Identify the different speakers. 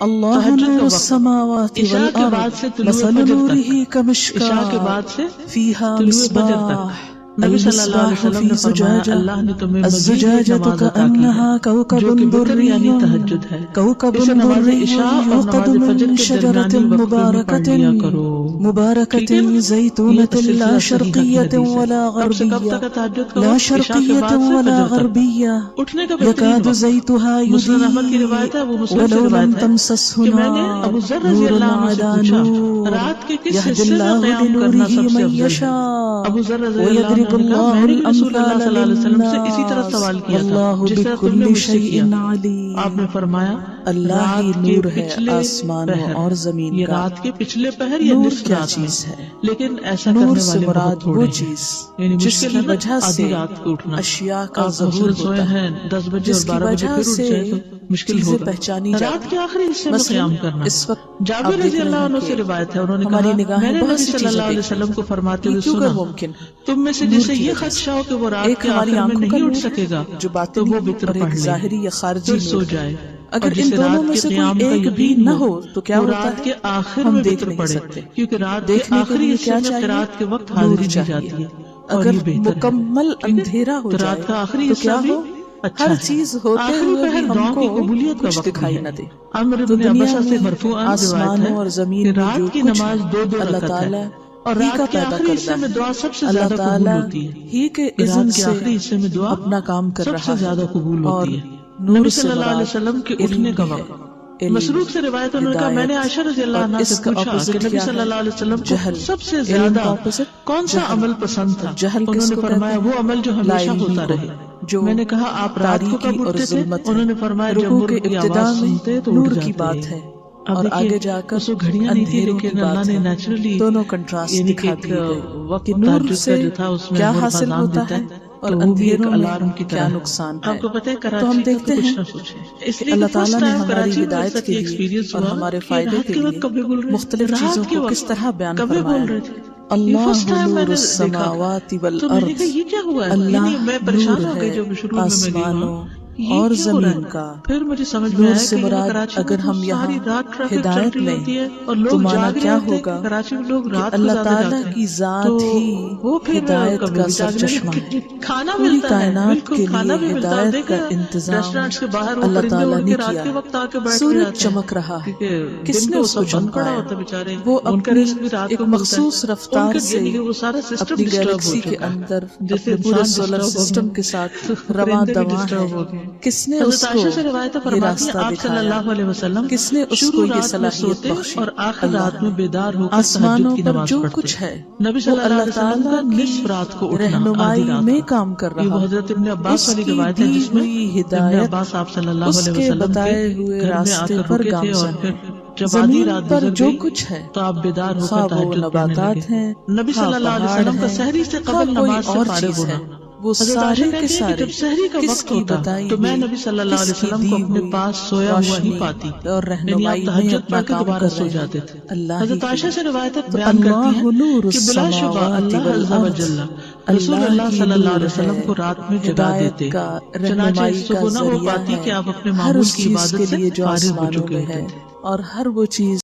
Speaker 1: اللہ نور السماوات والارض مثل نوره كمشكاة فيها مصباح
Speaker 2: نبی صلی اللہ علیہ وسلم نے فرمایا اللہ نے تمہیں مزید نماز عطا کی ہے جو کہ وتر یعنی تہجد ہے، اسے نماز عشاء اور نماز فجر کے درمیانی وقت میں پڑھ لیا کرو۔
Speaker 1: مباركة زيتونة لا شرقية ولا غربية لا شرقية ولا غربية يكاد زيتها يضيء ولو لم تمسسه نار نور على نور يهدي الله لنوره من يشاء ويضرب اللہ
Speaker 2: سے اسی طرح سوال کیا تھا جس طرح تم نے مجھ سے کیا۔ آپ نے فرمایا
Speaker 1: اللہ ہی نور ہے آسمانوں اور زمین
Speaker 2: یہ
Speaker 1: کا۔
Speaker 2: رات کے پچھلے پہر یا
Speaker 1: نور
Speaker 2: نصف
Speaker 1: کیا
Speaker 2: رات
Speaker 1: چیز ہے؟
Speaker 2: لیکن ایسا
Speaker 1: نور
Speaker 2: کرنے
Speaker 1: سے
Speaker 2: والے
Speaker 1: مراد
Speaker 2: بہت تھوڑے
Speaker 1: وہ
Speaker 2: ہیں،
Speaker 1: چیز
Speaker 2: یعنی
Speaker 1: جس
Speaker 2: مشکل
Speaker 1: کی
Speaker 2: ہے نا
Speaker 1: وجہ
Speaker 2: آدھی
Speaker 1: سے
Speaker 2: رات کو اٹھنا،
Speaker 1: اشیاء کا
Speaker 2: آپ
Speaker 1: ظہور
Speaker 2: مثلا سوئے
Speaker 1: ہوتا ہے،
Speaker 2: ہیں 10 بجے
Speaker 1: جس
Speaker 2: اور
Speaker 1: کی
Speaker 2: 12 بجے
Speaker 1: وجہ
Speaker 2: پھر اٹھ
Speaker 1: سے
Speaker 2: جائے تو مشکل
Speaker 1: چیزیں
Speaker 2: ہوگا۔
Speaker 1: پہچانی
Speaker 2: رات
Speaker 1: جاتی
Speaker 2: کے آخری حصے میں
Speaker 1: مثلا
Speaker 2: قیام کرنا۔
Speaker 1: اس وقت
Speaker 2: جابر
Speaker 1: آپ دیکھ
Speaker 2: رضی
Speaker 1: رہے
Speaker 2: اللہ
Speaker 1: ہیں
Speaker 2: عنہ
Speaker 1: کہ
Speaker 2: سے روایت ہے، انہوں نے
Speaker 1: ہماری
Speaker 2: کہا
Speaker 1: نگاہیں
Speaker 2: میں نے
Speaker 1: بہت
Speaker 2: نبی
Speaker 1: سی
Speaker 2: صلی
Speaker 1: چیزیں
Speaker 2: اللہ علیہ
Speaker 1: دیکھتی
Speaker 2: وسلم کو فرماتے
Speaker 1: یہ
Speaker 2: ہوئے
Speaker 1: کیوں
Speaker 2: سنا
Speaker 1: کر ممکن ہے؟
Speaker 2: تم میں سے
Speaker 1: نور
Speaker 2: جسے
Speaker 1: کی
Speaker 2: یہ
Speaker 1: وجہ سے۔
Speaker 2: خدشہ ہو کہ وہ رات
Speaker 1: ایک
Speaker 2: کے
Speaker 1: ہماری
Speaker 2: آخر میں
Speaker 1: آنکھوں کا
Speaker 2: نہیں اٹھ
Speaker 1: نور
Speaker 2: سکے گا
Speaker 1: جو
Speaker 2: تو
Speaker 1: باطنی
Speaker 2: وہ وتر
Speaker 1: اور
Speaker 2: پڑھ
Speaker 1: ایک
Speaker 2: لے
Speaker 1: ظاہری یا خارجی
Speaker 2: پھر سو
Speaker 1: نور ہے۔
Speaker 2: جائے،
Speaker 1: اگر
Speaker 2: اور
Speaker 1: ان
Speaker 2: جسے
Speaker 1: دونوں
Speaker 2: رات
Speaker 1: میں
Speaker 2: کے
Speaker 1: سے کوئی
Speaker 2: قیام کا
Speaker 1: ایک بھی
Speaker 2: یقین
Speaker 1: نہ
Speaker 2: ہو
Speaker 1: ہو تو کیا
Speaker 2: وہ
Speaker 1: ہوتا
Speaker 2: رات
Speaker 1: ہے؟
Speaker 2: کے آخر
Speaker 1: ہم
Speaker 2: میں
Speaker 1: دیکھ
Speaker 2: وتر
Speaker 1: نہیں
Speaker 2: پڑھے،
Speaker 1: سکتے۔
Speaker 2: کیونکہ رات کے
Speaker 1: دیکھنے کے
Speaker 2: آخری
Speaker 1: لیے
Speaker 2: حصے
Speaker 1: کیا
Speaker 2: میں
Speaker 1: چاہیے؟
Speaker 2: قرات کے وقت
Speaker 1: نور
Speaker 2: حاضری دی
Speaker 1: چاہیے۔
Speaker 2: جاتی ہے اور
Speaker 1: اگر
Speaker 2: یہ بہتر ہے۔
Speaker 1: مکمل
Speaker 2: ٹھیک ہے؟
Speaker 1: اندھیرا ہو
Speaker 2: تو
Speaker 1: جائے
Speaker 2: رات کا آخری
Speaker 1: تو
Speaker 2: حصہ
Speaker 1: کیا
Speaker 2: بھی
Speaker 1: ہو؟
Speaker 2: اچھا
Speaker 1: ہر
Speaker 2: ہے۔
Speaker 1: چیز ہوتے
Speaker 2: آخری
Speaker 1: ہوئے بھی
Speaker 2: پہر
Speaker 1: ہم
Speaker 2: دعاؤں
Speaker 1: کو
Speaker 2: کی قبولیت کا
Speaker 1: کچھ
Speaker 2: وقت بھی
Speaker 1: دکھائی
Speaker 2: ہے۔
Speaker 1: نہ دے۔
Speaker 2: عمرو
Speaker 1: تو
Speaker 2: بن
Speaker 1: دنیا
Speaker 2: عبسہ سے
Speaker 1: میں
Speaker 2: مرفوعاً روایت
Speaker 1: آسمانوں
Speaker 2: ہے
Speaker 1: اور زمین
Speaker 2: کہ
Speaker 1: میں جو
Speaker 2: رات کی
Speaker 1: کچھ ہے
Speaker 2: نماز 2
Speaker 1: اللہ
Speaker 2: رکعت ہے
Speaker 1: تعالیٰ
Speaker 2: اور
Speaker 1: ہی کا
Speaker 2: رات کے
Speaker 1: پیدا
Speaker 2: آخری حصے
Speaker 1: کردہ
Speaker 2: میں
Speaker 1: ہے۔
Speaker 2: دعا سب سے
Speaker 1: اللہ
Speaker 2: زیادہ قبول
Speaker 1: تعالیٰ
Speaker 2: ہوتی ہے۔
Speaker 1: ہی کے اذن
Speaker 2: رات کے
Speaker 1: سے
Speaker 2: آخری حصے میں دعا
Speaker 1: اپنا کام کر
Speaker 2: سب
Speaker 1: رہا
Speaker 2: سے
Speaker 1: ہے
Speaker 2: زیادہ قبول
Speaker 1: اور
Speaker 2: ہوتی ہے۔
Speaker 1: نور
Speaker 2: نبی
Speaker 1: سے
Speaker 2: صلی اللہ علیہ
Speaker 1: مراد
Speaker 2: وسلم کے
Speaker 1: علم
Speaker 2: اٹھنے کا
Speaker 1: بھی ہے۔
Speaker 2: وقت۔
Speaker 1: علم،
Speaker 2: مسروق سے روایت انہوں نے کہا میں نے
Speaker 1: ہدایت،
Speaker 2: عائشہ رضی اللہ
Speaker 1: اور
Speaker 2: عنہا
Speaker 1: اس
Speaker 2: سے
Speaker 1: کا
Speaker 2: پوچھا کہ
Speaker 1: اپوزٹ
Speaker 2: نبی
Speaker 1: کیا
Speaker 2: صلی
Speaker 1: ہے؟
Speaker 2: اللہ علیہ وسلم کو
Speaker 1: جہل۔
Speaker 2: سب سے
Speaker 1: علم
Speaker 2: زیادہ
Speaker 1: کا اپوزٹ
Speaker 2: کون سا
Speaker 1: جہل۔
Speaker 2: عمل پسند تھا؟
Speaker 1: اور جہل
Speaker 2: انہوں
Speaker 1: کس
Speaker 2: نے
Speaker 1: کو
Speaker 2: فرمایا
Speaker 1: کہتے
Speaker 2: وہ عمل جو
Speaker 1: ہیں؟
Speaker 2: ہمیشہ
Speaker 1: لا
Speaker 2: ہوتا
Speaker 1: علمی
Speaker 2: رہے۔
Speaker 1: کو، جو
Speaker 2: میں نے کہا آپ رات کو
Speaker 1: تاریکی
Speaker 2: کب
Speaker 1: اور
Speaker 2: اٹھتے تھے؟
Speaker 1: ظلمت
Speaker 2: انہوں
Speaker 1: ہے۔
Speaker 2: نے فرمایا جب
Speaker 1: رکوع کے
Speaker 2: مرغ کی
Speaker 1: ابتدا
Speaker 2: آواز
Speaker 1: میں
Speaker 2: سنتے تو
Speaker 1: نور
Speaker 2: اٹھ
Speaker 1: کی
Speaker 2: جاتے۔
Speaker 1: بات ہے
Speaker 2: اب
Speaker 1: اور
Speaker 2: دیکھیے
Speaker 1: آگے جا کر
Speaker 2: اس کو گھڑیاں نہیں تھی
Speaker 1: اندھیروں کی
Speaker 2: لیکن اللہ
Speaker 1: بات
Speaker 2: نے
Speaker 1: ہے۔
Speaker 2: نیچرلی
Speaker 1: دونوں کنٹراسٹ
Speaker 2: یعنی کہ
Speaker 1: دکھا
Speaker 2: ایک
Speaker 1: دیے گئے
Speaker 2: وقت
Speaker 1: کہ نور
Speaker 2: تہجد
Speaker 1: سے
Speaker 2: کا جو تھا اس میں
Speaker 1: کیا
Speaker 2: مرغ
Speaker 1: حاصل
Speaker 2: اذان
Speaker 1: ہوتا
Speaker 2: دیتا
Speaker 1: ہے
Speaker 2: ہے
Speaker 1: اور
Speaker 2: تو وہ بھی ایک
Speaker 1: اندھیروں میں
Speaker 2: الارم کی
Speaker 1: کیا
Speaker 2: طرح
Speaker 1: نقصان
Speaker 2: ہے۔
Speaker 1: ہے۔
Speaker 2: آپ کو پتہ ہے
Speaker 1: تو
Speaker 2: کراچی
Speaker 1: ہم
Speaker 2: کا
Speaker 1: دیکھتے
Speaker 2: تو کچھ
Speaker 1: ہیں
Speaker 2: نہ کچھ ہے، اس
Speaker 1: کہ
Speaker 2: لیے
Speaker 1: اللہ
Speaker 2: کہ
Speaker 1: تعالیٰ
Speaker 2: فرسٹ
Speaker 1: نے
Speaker 2: ٹائم
Speaker 1: ہماری
Speaker 2: کراچی میں میرے
Speaker 1: ہدایت
Speaker 2: ساتھ
Speaker 1: کے
Speaker 2: یہ
Speaker 1: لیے
Speaker 2: ایکسپیرینس
Speaker 1: اور
Speaker 2: ہوا
Speaker 1: ہمارے
Speaker 2: کہ
Speaker 1: فائدے
Speaker 2: رات
Speaker 1: کے
Speaker 2: کے
Speaker 1: لیے
Speaker 2: وقت کبھی بول رہے
Speaker 1: مختلف
Speaker 2: رات
Speaker 1: چیزوں
Speaker 2: کے
Speaker 1: کو کس
Speaker 2: وقت
Speaker 1: طرح بیان
Speaker 2: کبھی
Speaker 1: فرمایا
Speaker 2: بول رہے
Speaker 1: ہے۔
Speaker 2: تھے۔ یہ فرسٹ
Speaker 1: اللہ
Speaker 2: ٹائم میں
Speaker 1: نور
Speaker 2: نے دیکھا
Speaker 1: السماوات
Speaker 2: تو میں نے
Speaker 1: والارض،
Speaker 2: کہا یہ کیا ہوا ہے؟
Speaker 1: اللہ
Speaker 2: یعنی میں
Speaker 1: نور
Speaker 2: پریشان ہو
Speaker 1: ہے
Speaker 2: گئی جب شروع میں گئی وہاں
Speaker 1: آسمانوں
Speaker 2: یہ
Speaker 1: اور
Speaker 2: کیا ہو رہا
Speaker 1: زمین
Speaker 2: ہے؟
Speaker 1: کا۔
Speaker 2: پھر مجھے سمجھ میں
Speaker 1: نور
Speaker 2: آیا
Speaker 1: سے
Speaker 2: کہ یہاں
Speaker 1: مراد
Speaker 2: کراچی میں
Speaker 1: اگر
Speaker 2: تو
Speaker 1: ہم یہاں
Speaker 2: ساری رات ٹریفک چل
Speaker 1: ہدایت
Speaker 2: رہی
Speaker 1: لیں
Speaker 2: ہوتی ہے اور
Speaker 1: تو
Speaker 2: لوگ
Speaker 1: مانا
Speaker 2: جاگ رہے
Speaker 1: کیا
Speaker 2: ہوتے ہیں
Speaker 1: ہوگا
Speaker 2: کہ کراچی میں لوگ
Speaker 1: کہ
Speaker 2: رات کو
Speaker 1: اللہ
Speaker 2: زیادہ
Speaker 1: تعالیٰ
Speaker 2: جاگتے
Speaker 1: کی
Speaker 2: ہیں تو
Speaker 1: ذات ہی
Speaker 2: وہ پھر
Speaker 1: ہدایت
Speaker 2: کبھی
Speaker 1: کا
Speaker 2: بھی جاگنے
Speaker 1: سرچشمہ ہے۔
Speaker 2: لگتے ہیں۔ کھانا
Speaker 1: پوری
Speaker 2: ملتا ہے،
Speaker 1: کائنات
Speaker 2: بالکل
Speaker 1: کے
Speaker 2: کھانا
Speaker 1: لیے
Speaker 2: بھی ملتا ہے۔
Speaker 1: ہدایت
Speaker 2: دیکھیں
Speaker 1: کا انتظام
Speaker 2: ریسٹورینٹس کے باہر وہ
Speaker 1: اللہ
Speaker 2: پرندے
Speaker 1: تعالیٰ
Speaker 2: اڑ
Speaker 1: نے
Speaker 2: کے رات
Speaker 1: کیا
Speaker 2: کے
Speaker 1: ہے۔
Speaker 2: وقت آ کے بیٹھ کے
Speaker 1: سورج
Speaker 2: جاتے ہیں
Speaker 1: چمک رہا ہے،
Speaker 2: کیونکہ
Speaker 1: کس
Speaker 2: دن
Speaker 1: نے
Speaker 2: تو
Speaker 1: اس کو
Speaker 2: سب بند پڑا
Speaker 1: چمکایا؟
Speaker 2: ہوتا ہے بیچارے،
Speaker 1: وہ
Speaker 2: ان کا
Speaker 1: اپنی
Speaker 2: رزق بھی رات
Speaker 1: ایک
Speaker 2: کو ملتا
Speaker 1: مخصوص
Speaker 2: ہے۔ ان
Speaker 1: رفتار
Speaker 2: کا
Speaker 1: سے
Speaker 2: یعنی کہ وہ سارا سسٹم
Speaker 1: اپنی
Speaker 2: ڈسٹرب ہو
Speaker 1: گیلیکسی کے
Speaker 2: چکا
Speaker 1: اندر
Speaker 2: ہے، جیسے
Speaker 1: اپنے پورے
Speaker 2: انسان
Speaker 1: سولر
Speaker 2: ڈسٹرب ہو
Speaker 1: سسٹم
Speaker 2: گئے
Speaker 1: کے ساتھ رواں
Speaker 2: پرندے بھی
Speaker 1: دواں ہے۔
Speaker 2: ڈسٹرب ہو گئے۔
Speaker 1: کس نے اس
Speaker 2: حضرت
Speaker 1: کو
Speaker 2: عائشہ سے روایت
Speaker 1: یہ
Speaker 2: فرماتی ہیں
Speaker 1: راستہ
Speaker 2: آپ صلی
Speaker 1: دکھایا؟
Speaker 2: اللہ علیہ وسلم
Speaker 1: کس نے اس
Speaker 2: شروع
Speaker 1: کو یہ
Speaker 2: رات میں
Speaker 1: صلاحیت
Speaker 2: سوتے
Speaker 1: بخشی؟
Speaker 2: اور آخر
Speaker 1: اللہ
Speaker 2: رات میں
Speaker 1: نے۔
Speaker 2: بیدار ہو کر
Speaker 1: آسمانوں
Speaker 2: تہجد کی
Speaker 1: پر
Speaker 2: نماز
Speaker 1: جو
Speaker 2: پڑھتے
Speaker 1: کچھ ہے
Speaker 2: نبی
Speaker 1: وہ
Speaker 2: صلی اللہ
Speaker 1: اللہ
Speaker 2: علیہ وسلم کا
Speaker 1: تعالیٰ
Speaker 2: نصف رات کو
Speaker 1: کی
Speaker 2: اٹھنا آدھی
Speaker 1: رہنمائی
Speaker 2: رات
Speaker 1: میں
Speaker 2: کا۔
Speaker 1: کام کر
Speaker 2: یہ
Speaker 1: رہا
Speaker 2: وہ
Speaker 1: ہے۔
Speaker 2: حضرت ابن عباس
Speaker 1: اس
Speaker 2: والی
Speaker 1: کی
Speaker 2: روایت ہے
Speaker 1: دی
Speaker 2: جس میں
Speaker 1: ہوئی
Speaker 2: ابن
Speaker 1: ہدایت
Speaker 2: عباس آپ صلی اللہ
Speaker 1: اس
Speaker 2: علیہ
Speaker 1: کے
Speaker 2: وسلم کے
Speaker 1: بتائے ہوئے
Speaker 2: گھر میں آ
Speaker 1: راستے
Speaker 2: کر
Speaker 1: پر
Speaker 2: رکے تھے اور
Speaker 1: گامزن
Speaker 2: پھر
Speaker 1: ہے۔
Speaker 2: جب آدھی
Speaker 1: زمین
Speaker 2: رات
Speaker 1: پر
Speaker 2: گزر
Speaker 1: جو
Speaker 2: گئی
Speaker 1: کچھ ہے،
Speaker 2: تو آپ بیدار ہو کر
Speaker 1: خواہ وہ
Speaker 2: تہجد پڑھنے
Speaker 1: نباتات
Speaker 2: لگے۔
Speaker 1: ہیں،
Speaker 2: نبی
Speaker 1: خواہ
Speaker 2: صلی اللہ علیہ
Speaker 1: پہاڑ
Speaker 2: وسلم کا
Speaker 1: ہیں،
Speaker 2: سحری سے
Speaker 1: خواہ
Speaker 2: قبل
Speaker 1: کوئی
Speaker 2: نماز سے
Speaker 1: اور
Speaker 2: فارغ
Speaker 1: چیز
Speaker 2: ہونا۔
Speaker 1: ہے، وہ
Speaker 2: حضرت عائشہ
Speaker 1: سارے کے
Speaker 2: کہتی ہے کہ
Speaker 1: سارے
Speaker 2: جب سحری کا
Speaker 1: کس
Speaker 2: وقت
Speaker 1: کی
Speaker 2: ہوتا
Speaker 1: بتائی
Speaker 2: تو میں
Speaker 1: ہوئی،
Speaker 2: نبی صلی اللہ
Speaker 1: کس
Speaker 2: علیہ
Speaker 1: کی
Speaker 2: وسلم
Speaker 1: دی
Speaker 2: کو اپنے
Speaker 1: ہوئی
Speaker 2: پاس سویا ہوا ہی
Speaker 1: روشنی
Speaker 2: پاتی،
Speaker 1: اور
Speaker 2: یعنی آپ
Speaker 1: رہنمائی میں
Speaker 2: تہجد
Speaker 1: اپنا
Speaker 2: پڑھ کے
Speaker 1: کام
Speaker 2: دوبارہ
Speaker 1: کر
Speaker 2: سو
Speaker 1: رہے
Speaker 2: جاتے
Speaker 1: ہیں
Speaker 2: تھے۔
Speaker 1: اللہ ہی
Speaker 2: حضرت
Speaker 1: کے
Speaker 2: عائشہ
Speaker 1: لیے۔
Speaker 2: سے روایت
Speaker 1: تو
Speaker 2: بیان کرتی
Speaker 1: اللہ
Speaker 2: ہیں
Speaker 1: نور
Speaker 2: کہ بلا شبہ
Speaker 1: السماوات
Speaker 2: اللہ عز و
Speaker 1: والارض،
Speaker 2: جل رسول
Speaker 1: اللہ
Speaker 2: اللہ
Speaker 1: ہی
Speaker 2: صلی اللہ
Speaker 1: نور
Speaker 2: علیہ وسلم
Speaker 1: ہے،
Speaker 2: کو رات میں جگا
Speaker 1: ہدایت
Speaker 2: دیتے،
Speaker 1: کا،
Speaker 2: چنانچہ
Speaker 1: رہنمائی کا
Speaker 2: صبح نہ ہو
Speaker 1: ذریعہ
Speaker 2: پاتی
Speaker 1: ہے
Speaker 2: کہ آپ اپنے
Speaker 1: ہر
Speaker 2: معمول
Speaker 1: اس
Speaker 2: کی
Speaker 1: چیز
Speaker 2: عبادت
Speaker 1: کے
Speaker 2: سے
Speaker 1: لیے جو
Speaker 2: فارغ ہو
Speaker 1: آسمانوں
Speaker 2: چکے
Speaker 1: میں
Speaker 2: ہوتے
Speaker 1: ہے
Speaker 2: تھے۔
Speaker 1: اور ہر وہ چیز